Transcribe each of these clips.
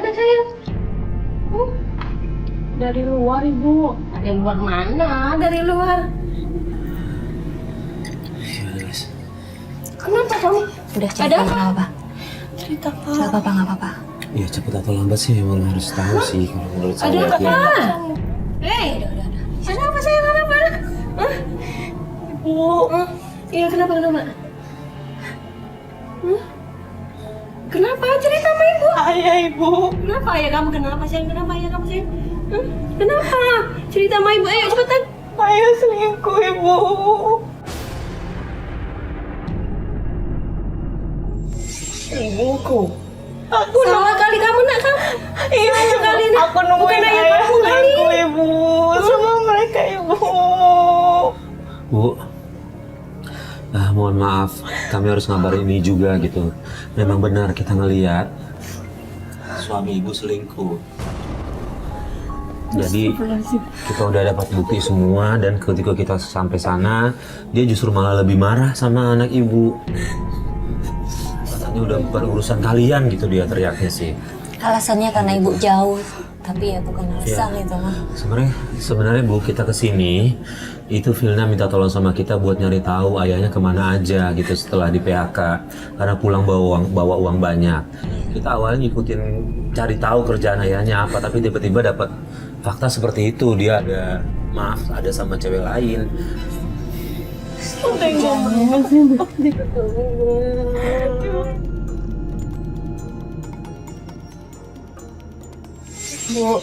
mana sayang? Dari luar ibu. Dari luar mana? Dari luar. Kenapa kamu? Udah Ada capek, nggak apa-apa. Cerita apa? Nggak apa-apa, nggak apa-apa. Ya cepat atau lambat sih memang harus tahu sih kalau menurut Ada saya. apa? Ya. Hei, ada apa sayang? Kenapa? Hah? Ibu. Iya kenapa? Kenapa? Cerita sama ibu. Ayah ibu. Kenapa ayah kamu? Kenapa sayang? Kenapa ayah kamu sayang? Kenapa? Cerita sama ibu. Ayo cepetan. Ayah selingkuh ibu. Ibuku. Aku Salah kali kamu nak kamu. Iya sekali nak. aku nemuin Bukan ayah ayah kamu kali. selingkuh ibu. Sama mereka ibu. Bu, mohon maaf, kami harus ngabarin ini juga gitu. Memang benar kita ngeliat suami ibu selingkuh. Jadi kita udah dapat bukti semua dan ketika kita sampai sana, dia justru malah lebih marah sama anak ibu. Katanya udah bukan urusan kalian gitu dia teriaknya sih. Alasannya karena ibu jauh, tapi ya bukan alasan itu mah. Sebenarnya Bu, kita kesini itu Vilna minta tolong sama kita buat nyari tahu ayahnya kemana aja gitu setelah di PHK karena pulang bawa uang banyak. Kita awalnya ngikutin cari tahu kerjaan ayahnya apa, tapi tiba-tiba dapat fakta seperti itu, dia ada sama cewek lain. Bu,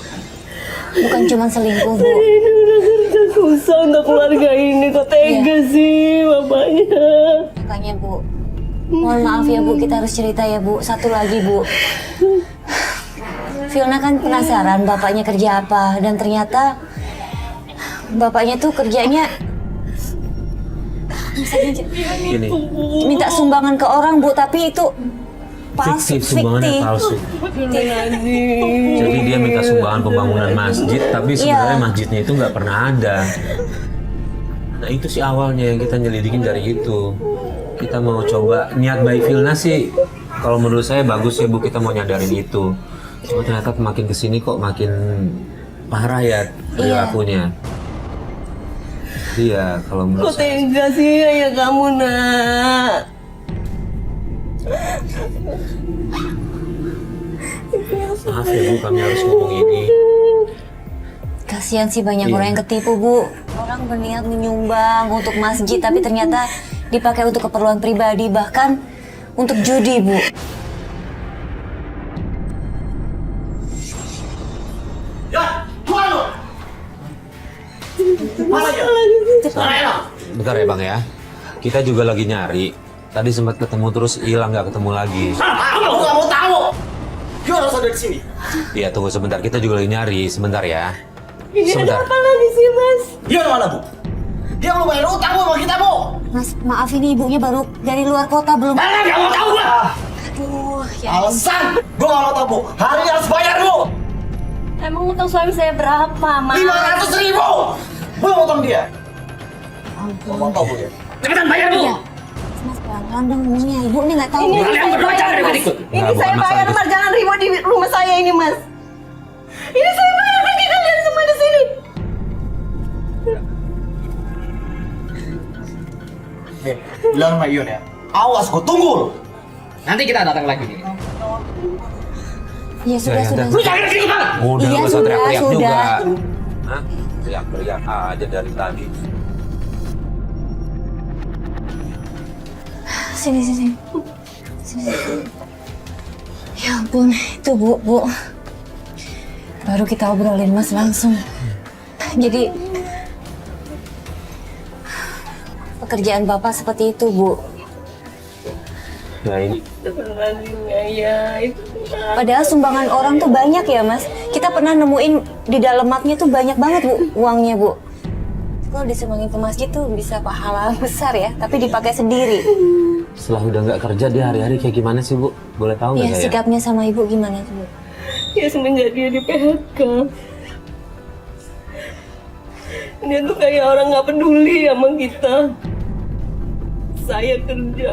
bukan cuma selingkuh, Bu. Ini udah kerja susah untuk keluarga ini. Kok tega sih bapaknya? Makanya, Bu. Mohon maaf ya, Bu. Kita harus cerita ya, Bu. Satu lagi, Bu. Vilna kan penasaran bapaknya kerja apa. Dan ternyata bapaknya tuh kerjanya Ini minta sumbangan ke orang, Bu. Tapi itu palsu, fiktif, sumbangannya palsu. Jadi dia minta sumbangan pembangunan masjid, tapi sebenarnya masjidnya itu nggak pernah ada. Nah itu sih awalnya yang kita nyelidikin dari itu. Kita mau coba niat baik Vilna sih. Kalau menurut saya bagus ya Bu, kita mau nyadarin itu. Cuma ternyata makin kesini kok makin parah ya perilakunya. Iya, kalau menurut Kok saya. tega sih ayah kamu nak? Maaf ya Bu, kami harus ngomong ini. Kasihan sih banyak orang yang ketipu, Bu. Orang berniat menyumbang untuk masjid, tapi ternyata dipakai untuk keperluan pribadi, bahkan untuk judi, Bu. Bentar ya Bang ya. Kita juga lagi nyari. Tadi sempat ketemu terus hilang, nggak ketemu lagi. Aku nggak mau tahu. Gimana harus ada di sini? Iya tunggu sebentar, kita juga lagi nyari. Sebentar ya. Ini Sebentar. ada apa lagi sih mas? Dia mana Bu? Dia belum bayar utang Bu sama kita Bu. Mas, maaf ini ibunya baru dari luar kota, belum. Mana nggak mau tahu gua? Aduh, ya. Alasan? Gua nggak mau tahu Bu. Hari ini harus bayar Bu. Emang utang suami saya berapa mas? 500.000. Belum utang dia. Nggak mau tahu Bu ya. Cepetan bayar Bu. Iya. Mas, pelan-pelan dong ngomongnya. Ibu ini nggak tahu. Ini Kalian saya berdua bayar, jangan Mas. ribut-ribut. Ini Nggak, saya bukan bayar masalah mas, jangan ribut di rumah saya ini mas. Ini saya bayar, pergi kalian semua di sini. Bilang sama Ion ya. Awas gua tunggu. Nanti kita datang lagi. Iya, sudah, Ya, sudah. Lu jangan kesini banget. Udah Iya, nggak usah sudah, teriak-teriak juga. sudah. Hah? Teriak-teriak aja dari tadi. Sini, sini. Sini. Ya ampun, itu Bu. Baru kita obrolin Mas langsung. Jadi pekerjaan Bapak seperti itu, Bu. Ya ini Padahal sumbangan orang tuh banyak ya, Mas. Kita pernah nemuin di dalam mapnya tuh banyak banget, Bu, uangnya, Bu. Kalau disumbangin ke masjid tuh bisa pahala besar ya, tapi dipakai sendiri. setelah udah nggak kerja dia hari-hari kayak gimana sih Bu? Boleh tahu Ya, nggak saya? sikapnya sama Ibu gimana tuh, Bu? Ya semenjak dia di PHK, dia tuh kayak orang nggak peduli sama kita. Saya kerja,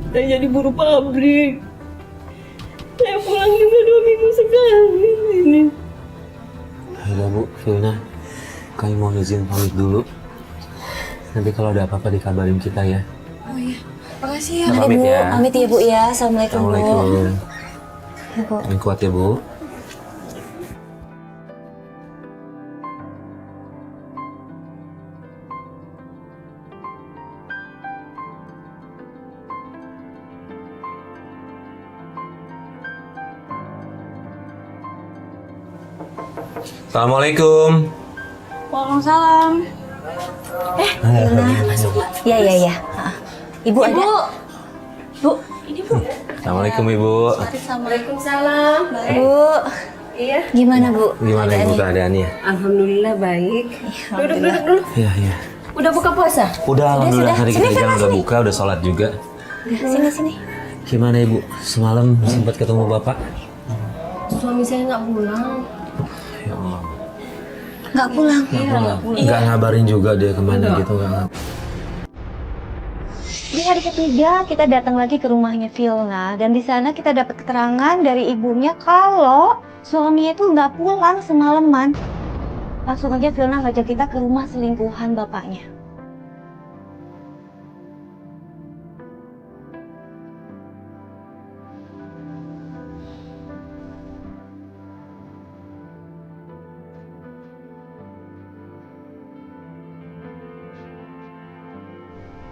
saya jadi buruh pabrik. Saya pulang juga 2 minggu sekali ini. Ayo Bu, Filna, kami mau izin pamit dulu. Nanti kalau ada apa-apa dikabarin kita ya. Oh iya, makasih ya. Kita Mari pamit Bu, ya. pamit ya Bu ya. Assalamualaikum Bu. Assalamualaikum. Ya, Bu. Yang kuat ya Bu. Assalamualaikum. Waalaikumsalam. Ya ya ya. Ah, Ibu ada. Bu, ini Bu. Assalamualaikum Ibu. Assalamualaikum. Bu, Iya. gimana Bu? Gimana Ibu keadaannya? Alhamdulillah baik. Duduk dulu. Iya, iya. Udah buka puasa? Udah alhamdulillah sudah. tadi Sini, kita jalan Firna, udah sini. buka, udah sholat juga. Sini sini. Gimana Ibu? Semalam sempat ketemu Bapak? Suami saya nggak pulang. Ya Allah. Nggak pulang. Nggak ngabarin juga dia kemana gitu nggak. Di hari ketiga kita datang lagi ke rumahnya Filna dan di sana kita dapat keterangan dari ibunya kalau suaminya itu nggak pulang semalaman. Langsung aja Filna ngajak kita ke rumah selingkuhan bapaknya.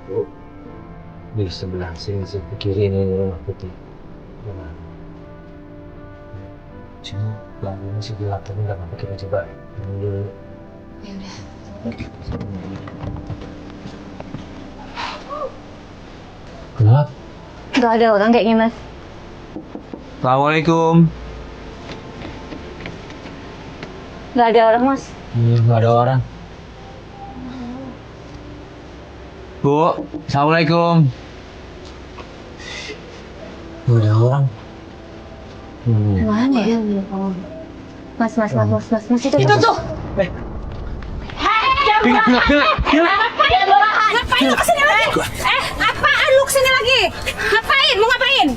Bu, di sebelah sini sih kiri ini rumah putih. Nah. Cuma lampunya sih gelap tapi nggak apa-apa kita coba dulu. Ya udah. Gelap. Nggak ada orang kayaknya Mas. Assalamualaikum. Nggak ada orang Mas. Nggak ada orang. Bu, assalamualaikum. Nggak ada orang. Mana ya? Mas itu tuh. Ngapain lu kesini lagi? Apaan lu kesini lagi? Ngapain? Mau ngapain?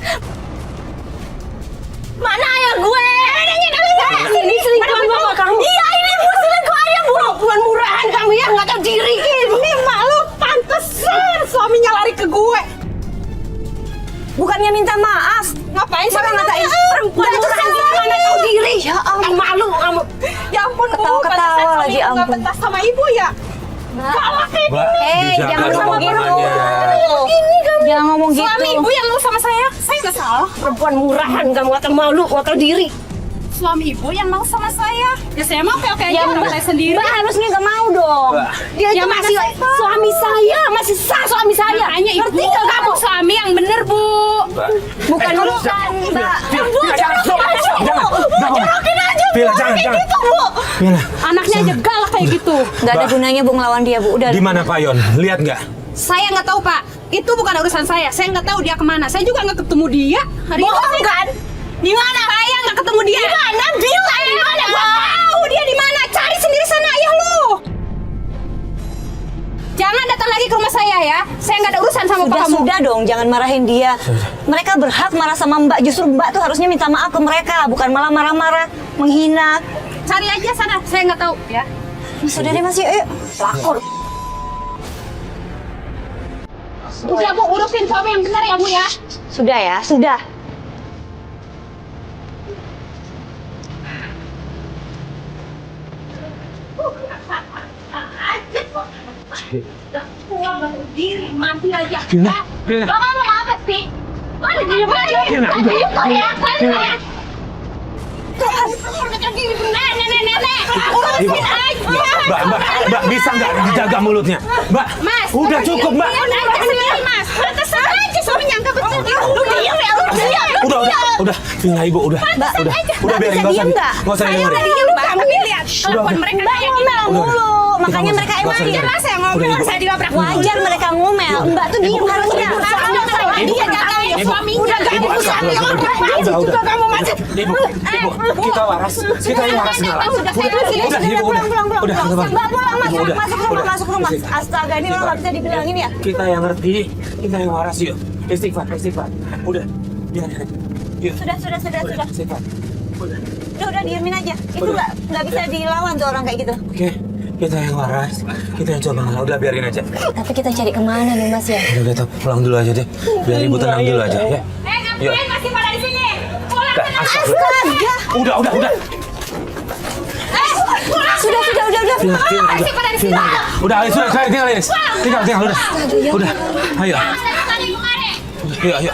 Mana ayah gue? Nanya kali nggak? Ini selingkuhan bapak kamu? Iya, ini bukan selingkuh ayah, Bu. Bukan murahan kamu ya, nggak tahu diri. Ini mak lu pantesan suaminya lari ke gue. Bukannya minta maaf. Ngapain sih ngatain perempuan murahan gitu, nggak tahu diri? Ya ampun. Malu kamu. Ya ampun, Bu. Ketawa-ketawa lagi, Nggak ampun. betah sama ibu ya? Mbak, jangan dijaga sama dong gitu. omongannya. Jangan ngomong gitu. Suami ibu yang mau sama saya nggak salah. Perempuan murahan, kamu nggak tahu malu, nggak tahu diri. Suami ibu yang mau sama saya. Ya saya mau oke aja orang saya sendiri. Mbak harusnya nggak mau dong. Dia itu masih suami saya, masih sah suami saya. Makanya ibu, ngerti nggak kamu? Suami yang bener, Bu. Bukan urusan, Mbak. Bu, jorokin aja, Bu. Kayak gitu, Bu. Anaknya aja galak kayak gitu. Nggak ada gunanya Bu ngelawan dia Bu. Udah. Di mana Pak Yon? Lihat nggak? Saya nggak tahu, Pak. Itu bukan urusan saya. Saya nggak tahu dia kemana. Saya juga nggak ketemu dia. Bohong kan? Di mana? Saya nggak ketemu dia. Di mana? Bilang di mana? Gua tahu dia di mana. Cari sendiri sana, ayah lu. Jangan datang lagi ke rumah saya ya. Saya nggak ada urusan sama Sudah, kamu. sudah dong, jangan marahin dia. Mereka berhak marah sama Mbak. Justru Mbak tuh harusnya minta maaf ke mereka, bukan malah marah-marah, menghina. Cari aja sana. Saya nggak tahu ya. Sudah deh Mas, yuk. Lakor. Udah, Bu, urusin suami yang benar ya, Bu ya. Sudah ya, sudah. Diri mati aja. Vina. Bapak mau apa sih? Mana diri mati? Nenek. Urusin aja. Mbak, bisa nggak dijaga mulutnya? Mbak, Mas, udah cukup Mbak. Dia udah aja sendiri, Mas. Pantesan aja suami nyangka betul. Lu diam ya, lu diam. Udah, Vina Ibu, udah biarin, nggak usah nggak? dengerin. Udah diam, Mbak. Lihat, kelakuan mereka kayak Ngomel mulu, makanya mereka nggak usah emosi. dengerin. Mas, saya ngomel, Udah, Ibu. saya dilabrak. Wajar mereka ngomel. Mbak tuh diem harusnya. Dia jagain suaminya. Udah gak Ibu, urusan udah, orang udah, lain udah, juga udah. kamu masih. Ibu, kita waras segala. Udah, Ibu, udah. Udah, Mbak pulang Mas, Ibu, udah. masuk rumah. Astaga, ini orang nggak bisa dibilangin ya. Kita yang ngerti, kita yang waras yuk. Istighfar. Udah, biar. Sudah. Udah diemin aja. Itu nggak bisa dilawan tuh orang kayak gitu. Oke, kita yang waras, kita yang coba ngalah, udah biarin aja. Tapi kita cari kemana nih Mas ya? Udah kita pulang dulu aja deh, biar ibu tenang dulu aja ya. Yuk. Masih pada di sini. Pulang. Astaga! Udah. Sudah. Masih pada di sini. Udah, sudah, tinggal udah. Udah, ayo. Ayo.